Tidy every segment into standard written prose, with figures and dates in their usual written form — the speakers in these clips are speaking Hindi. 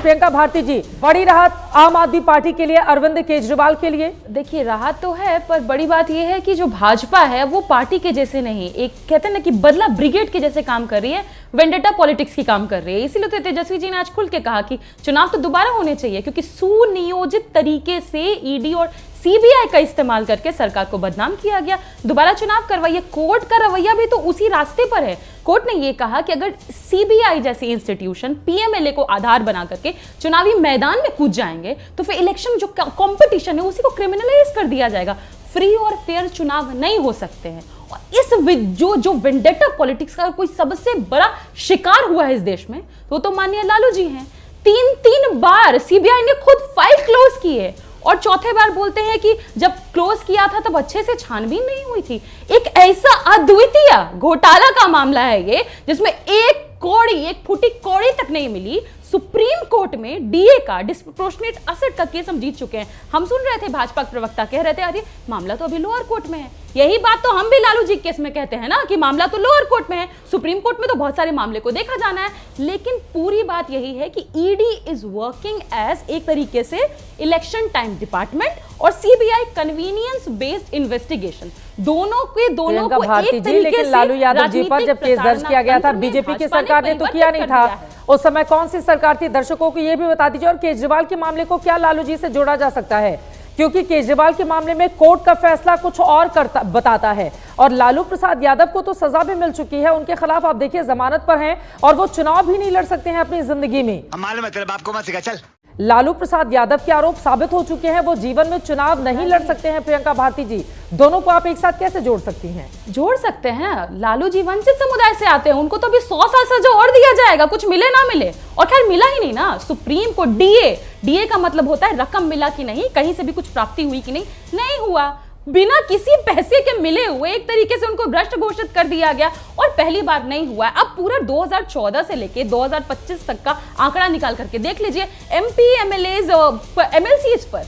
प्रियंका भारती जी, बड़ी राहत आम आदमी पार्टी के लिए, अरविंद केजरीवाल के लिए? देखिए, राहत तो है, पर बड़ी बात यह है कि जो भाजपा है वो पार्टी के जैसे नहीं, एक कहते हैं ना कि बदला ब्रिगेड के जैसे काम कर रही है, वेंडेटा पॉलिटिक्स की काम कर रही है। इसीलिए तो तेजस्वी जी ने आज खुल के कहा कि चुनाव तो दोबारा होने चाहिए, क्योंकि सुनियोजित तरीके से ईडी और सीबीआई का इस्तेमाल करके सरकार को बदनाम किया गया। दोबारा चुनाव करवाइए। कोर्ट का रवैया भी तो उसी रास्ते पर है। कोर्ट ने यह कहा कि अगर सीबीआई जैसी इंस्टीट्यूशन पीएमएलए को आधार बना करके चुनावी मैदान में कूद जाएंगे तो फिर इलेक्शन जो कंपटीशन है उसी को क्रिमिनलाइज कर दिया जाएगा। फ्री और फेयर चुनाव नहीं हो सकते हैं। और इस जो वेंडेटा पॉलिटिक्स का कोई सबसे बड़ा शिकार हुआ है इस देश में तो माननीय लालू जी हैं। तीन बार सीबीआई ने खुद फाइल क्लोज की है और चौथे बार बोलते हैं कि जब क्लोज किया था तब अच्छे से छानबीन नहीं हुई थी। एक ऐसा अद्वितीय घोटाला का मामला है ये, जिसमें एक फूटी कौड़ी तक नहीं मिली। सुप्रीम कोर्ट में डीए का, डिस्प्रोपोर्शनेट असेट का केस हम जीत चुके हैं। हम सुन रहे थे भाजपा प्रवक्ता कह रहे थे अरे मामला तो अभी लोअर कोर्ट में है। यही बात तो हम भी लालू जी केस में कहते हैं ना कि मामला तो लोअर कोर्ट में है, सुप्रीम कोर्ट में तो बहुत सारे मामले को देखा जाना है। लेकिन पूरी बात यही है कि ईडी इज वर्किंग एज एक तरीके से इलेक्शन टाइम डिपार्टमेंट और सीबीआई कन्वीनियंस बेस्ड इन्वेस्टिगेशन, दोनों को एक तरीके से लालू यादव जी पर जब केस दर्ज किया गया था बीजेपी की सरकार ने तो किया नहीं था। उस समय कौन सी सरकार थी? दर्शकों को यह भी बता दीजिए। और केजरीवाल के मामले को क्या लालू जी से जोड़ा जा सकता है? क्योंकि केजरीवाल के मामले में कोर्ट का फैसला कुछ और बताता है और लालू प्रसाद यादव को तो सजा भी मिल चुकी है। उनके खिलाफ आप देखिए जमानत पर हैं और वो चुनाव भी नहीं लड़ सकते हैं अपनी जिंदगी में। मालूम है तेरे बाप को मत सिखा, चल। लालू प्रसाद यादव के आरोप साबित हो चुके हैं, वो जीवन में चुनाव नहीं लड़ सकते हैं। प्रियंका भारती जी, दोनों को आप एक साथ कैसे जोड़ सकती हैं? जोड़ सकते हैं। लालू जी वंचित समुदाय से आते हैं, उनको तो अभी 100 साल सजा और दिया जाएगा, कुछ मिले ना मिले। और खैर मिला ही नहीं ना। सुप्रीम कोर्ट डीए का मतलब होता है रकम मिला कि नहीं, कहीं से भी कुछ प्राप्ति हुई कि नहीं हुआ। बिना किसी पैसे के मिले हुए एक तरीके से उनको भ्रष्ट घोषित कर दिया गया और पहली बार नहीं हुआ है। अब पूरा 2014 से लेके 2025 तक का आंकड़ा निकाल करके देख लीजिए। एमपी एमएलएज एमएलसीज पर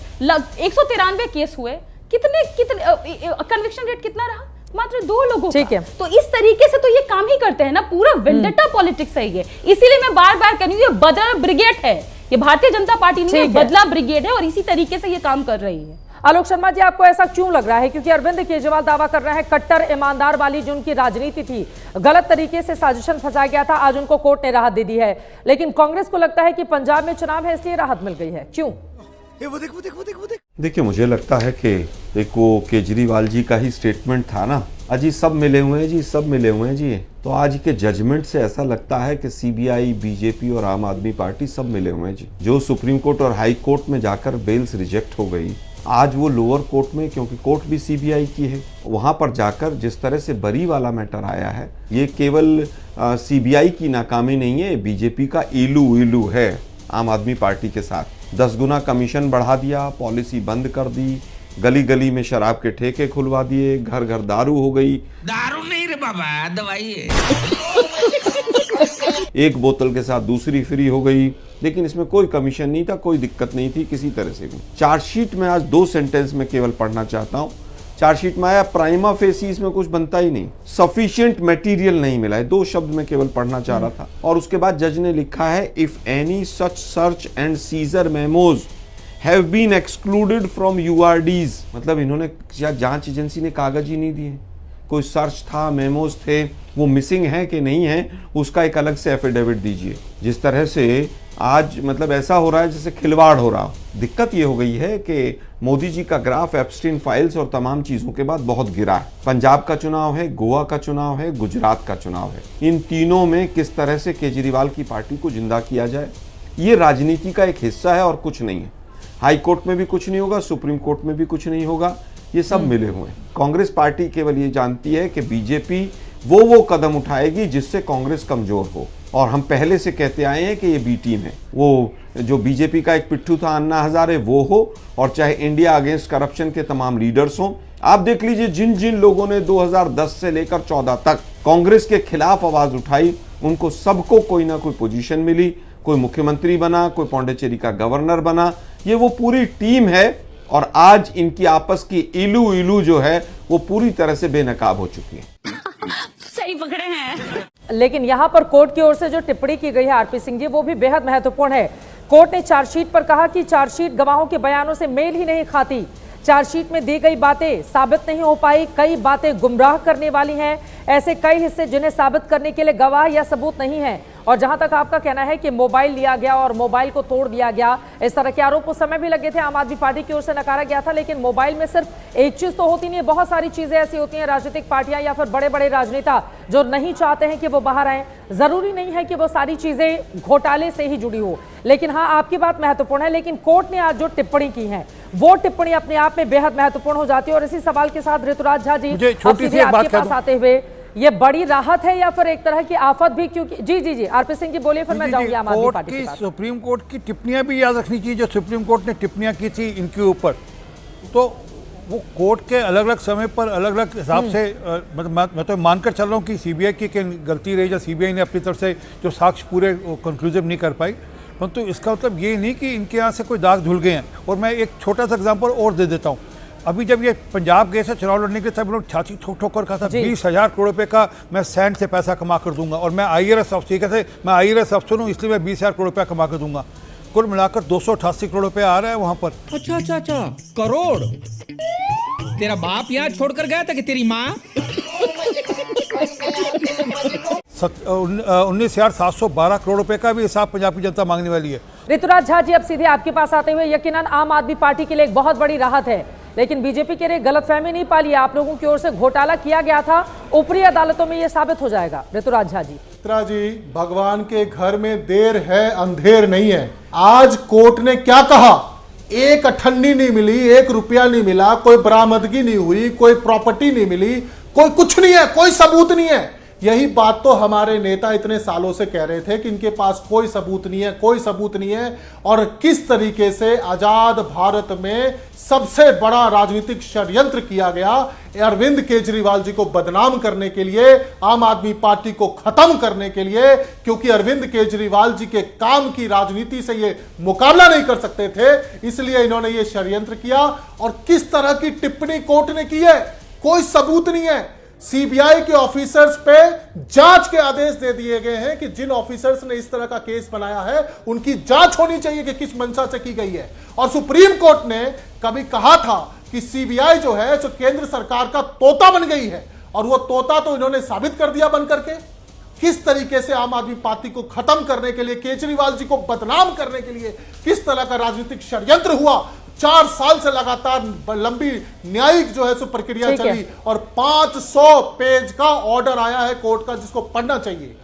193 केस हुए। कितने कन्विक्शन रेट कितना रहा? मात्र 2 लोगों का। तो इस तरीके से तो ये काम ही करते हैं ना, पूरा वेंडेटा पॉलिटिक्स है ये। इसीलिए मैं बार बार कह रही हूं ये बदला ब्रिगेड है, ये भारतीय जनता पार्टी नहीं है, बदला ब्रिगेड है और इसी तरीके से ये काम कर रही है। आलोक शर्मा जी, आपको ऐसा क्यों लग रहा है? क्योंकि अरविंद केजरीवाल दावा कर रहे हैं कट्टर ईमानदार वाली जो उनकी राजनीति थी, गलत तरीके से साजिशन फंसाया गया था, आज उनको कोर्ट ने राहत दे दी है। लेकिन कांग्रेस को लगता है कि पंजाब में चुनाव है इसलिए राहत मिल गई है। क्यों? वो देख। देखिए, मुझे लगता है कि एक वो केजरीवाल जी का ही स्टेटमेंट था ना, अजी सब मिले हुए हैं जी, सब मिले हुए हैं जी। तो आज के जजमेंट से ऐसा लगता है कि सीबीआई, बीजेपी और आम आदमी पार्टी सब मिले हुए हैं जी। जो सुप्रीम कोर्ट और हाई कोर्ट में जाकर बेल्स रिजेक्ट हो गई, आज वो लोअर कोर्ट में, क्योंकि कोर्ट भी सीबीआई की है, वहां पर जाकर जिस तरह से बरी वाला मैटर आया है, ये केवल सीबीआई की नाकामी नहीं है, बीजेपी का इलू है आम आदमी पार्टी के साथ। 10 गुना कमीशन बढ़ा दिया, पॉलिसी बंद कर दी, गली गली में शराब के ठेके खुलवा दिए, घर घर दारू हो गई। दारू नहीं रे बाबा, दवाई है। एक बोतल के साथ दूसरी फ्री हो गई, लेकिन इसमें कोई कमीशन नहीं था, कोई दिक्कत नहीं थी किसी तरह से भी। चार्जशीट में आज 2 सेंटेंस में केवल पढ़ना चाहता हूँ। चार्जशीट में आया प्राइमा फेसी, इसमें कुछ बनता ही नहीं, सफिशिएंट मटेरियल नहीं मिला है, 2 शब्द में केवल पढ़ना चाह रहा था। और उसके बाद जज ने लिखा है if any such search and seizure memos have been excluded from URDs, मतलब इन्होंने जांच एजेंसी ने कागज ही नहीं दिए, कोई सर्च था, मेमोज थे, वो मिसिंग है कि नहीं है, उसका एक अलग से एफिडेविट दीजिए। जिस तरह से आज मतलब ऐसा हो रहा है जैसे खिलवाड़ हो रहा। दिक्कत ये हो गई है कि मोदी जी का ग्राफ एप्स्टीन फाइल्स और तमाम चीजों के बाद बहुत गिरा है। पंजाब का चुनाव है, गोवा का चुनाव है, गुजरात का चुनाव है, इन तीनों में किस तरह से केजरीवाल की पार्टी को जिंदा किया जाए, ये राजनीति का एक हिस्सा है और कुछ नहीं है। हाई कोर्ट में भी कुछ नहीं होगा, सुप्रीम कोर्ट में भी कुछ नहीं होगा, ये सब मिले हुए हैं। कांग्रेस पार्टी केवल ये जानती है कि बीजेपी वो कदम उठाएगी जिससे कांग्रेस कमजोर हो, और हम पहले से कहते आए हैं कि ये बी टीम है। वो जो बीजेपी का एक पिट्ठू था अन्ना हजारे, वो हो, और चाहे इंडिया अगेंस्ट करप्शन के तमाम लीडर्स हों। आप देख लीजिए जिन जिन लोगों ने 2010 से लेकर 14 तक कांग्रेस के खिलाफ आवाज उठाई, उनको सबको कोई ना कोई पोजीशन मिली, कोई मुख्यमंत्री बना, कोई पौंडीचेरी का गवर्नर बना। ये वो पूरी टीम है और आज इनकी आपस की इलू जो है वो पूरी तरह से बेनकाब हो चुकी है। सही पकड़े हैं। लेकिन यहां पर कोर्ट की ओर से जो टिप्पणी की गई है आरपी सिंह जी, वो भी बेहद महत्वपूर्ण है। कोर्ट ने चार्जशीट पर कहा कि चार्जशीट गवाहों के बयानों से मेल ही नहीं खाती। चार्जशीट में दी गई बातें साबित नहीं हो पाई, कई बातें गुमराह करने वाली हैं, ऐसे कई हिस्से जिन्हें साबित करने के लिए गवाह या सबूत नहीं है। और जहां तक आपका कहना है कि मोबाइल लिया गया और मोबाइल को तोड़ दिया गया, इस तरह के आरोप उस समय भी लगे थे, आम आदमी पार्टी की ओर से नकारा गया था। लेकिन मोबाइल में सिर्फ एक चीज तो होती नहीं है, बहुत सारी चीजें ऐसी होती हैं, राजनीतिक पार्टियां या फिर बड़े बड़े राजनेता जो नहीं चाहते हैं कि वो बाहर आए। जरूरी नहीं है कि वो सारी चीजें घोटाले से ही जुड़ी हो। लेकिन हाँ, आपकी बात महत्वपूर्ण है। लेकिन कोर्ट ने आज जो टिप्पणी की है वो टिप्पणी अपने आप में बेहद महत्वपूर्ण हो जाती है। और इसी सवाल के साथ ऋतुराज झा जी, आपके पास आते हुए, ये बड़ी राहत है या फिर एक तरह की आफत भी? क्योंकि जी आरपी सिंह जी बोलिए, फिर मैं जाऊंगी आम आदमी पार्टी के पास। सुप्रीम कोर्ट की टिप्पणियां भी याद रखनी चाहिए। जो सुप्रीम कोर्ट ने टिप्पणियां की थी इनके ऊपर, तो वो कोर्ट के अलग अलग समय पर अलग अलग हिसाब से मैं तो मानकर चल रहा हूँ कि सीबीआई की गलती रही, या सीबीआई ने अपनी तरफ से जो साक्ष्य पूरे कंक्लूसिव नहीं कर पाई। परंतु इसका मतलब ये नहीं कि इनके यहाँ से कोई दाग धुल गए हैं। और मैं एक छोटा सा एग्जाम्पल और दे देता हूँ। अभी जब ये पंजाब गए थे चुनाव लड़ने के, तब लोग छाती ठोक ठोक कर कहा था 20,000 करोड़ रुपए का मैं सैंड से पैसा कमा कर दूंगा, और मैं IRS अफसर थे, मैं IRS अफसर हूँ, इसलिए मैं 20,000 करोड़ रुपया कमा कर दूंगा। कुल मिलाकर 288 करोड़ रुपया आ रहा है वहां पर। अच्छा करोड़? तेरा बाप यहाँ छोड़कर गया था कि तेरी माँ? 19,712 करोड़ रुपए का भी हिसाब पंजाब की जनता मांगने वाली है। ऋतुराज झा जी, अब सीधे आपके पास आते हुए, यकीनन आम आदमी पार्टी के लिए एक बहुत बड़ी राहत है, लेकिन बीजेपी के लिए गलतफहमी नहीं पाली। आप लोगों की ओर से घोटाला किया गया था, ऊपरी अदालतों में यह साबित हो जाएगा। ऋतुराज झा जी। चित्रा जी, भगवान के घर में देर है अंधेर नहीं है। आज कोर्ट ने क्या कहा? एक अठन्नी नहीं मिली, 1 रुपया नहीं मिला, कोई बरामदगी नहीं हुई, कोई प्रॉपर्टी नहीं मिली, कोई कुछ नहीं है, कोई सबूत नहीं है। यही बात तो हमारे नेता इतने सालों से कह रहे थे कि इनके पास कोई सबूत नहीं है, कोई सबूत नहीं है। और किस तरीके से आजाद भारत में सबसे बड़ा राजनीतिक षड्यंत्र किया गया अरविंद केजरीवाल जी को बदनाम करने के लिए, आम आदमी पार्टी को खत्म करने के लिए, क्योंकि अरविंद केजरीवाल जी के काम की राजनीति से ये मुकाबला नहीं कर सकते थे, इसलिए इन्होंने ये षड्यंत्र किया। और किस तरह की टिप्पणी कोर्ट ने की है? कोई सबूत नहीं है। सीबीआई के ऑफिसर्स पे जांच के आदेश दे दिए गए हैं कि जिन ऑफिसर्स ने इस तरह का केस बनाया है उनकी जांच होनी चाहिए कि किस मंशा से की गई है। और सुप्रीम कोर्ट ने कभी कहा था कि सीबीआई जो है जो केंद्र सरकार का तोता बन गई है, और वो तोता तो इन्होंने साबित कर दिया बन करके। किस तरीके से आम आदमी पार्टी को खत्म करने के लिए, केजरीवाल जी को बदनाम करने के लिए किस तरह का राजनीतिक षड्यंत्र हुआ। 4 साल से लगातार लंबी न्यायिक जो है सो प्रक्रिया चली, और 500 पेज का ऑर्डर आया है कोर्ट का, जिसको पढ़ना चाहिए।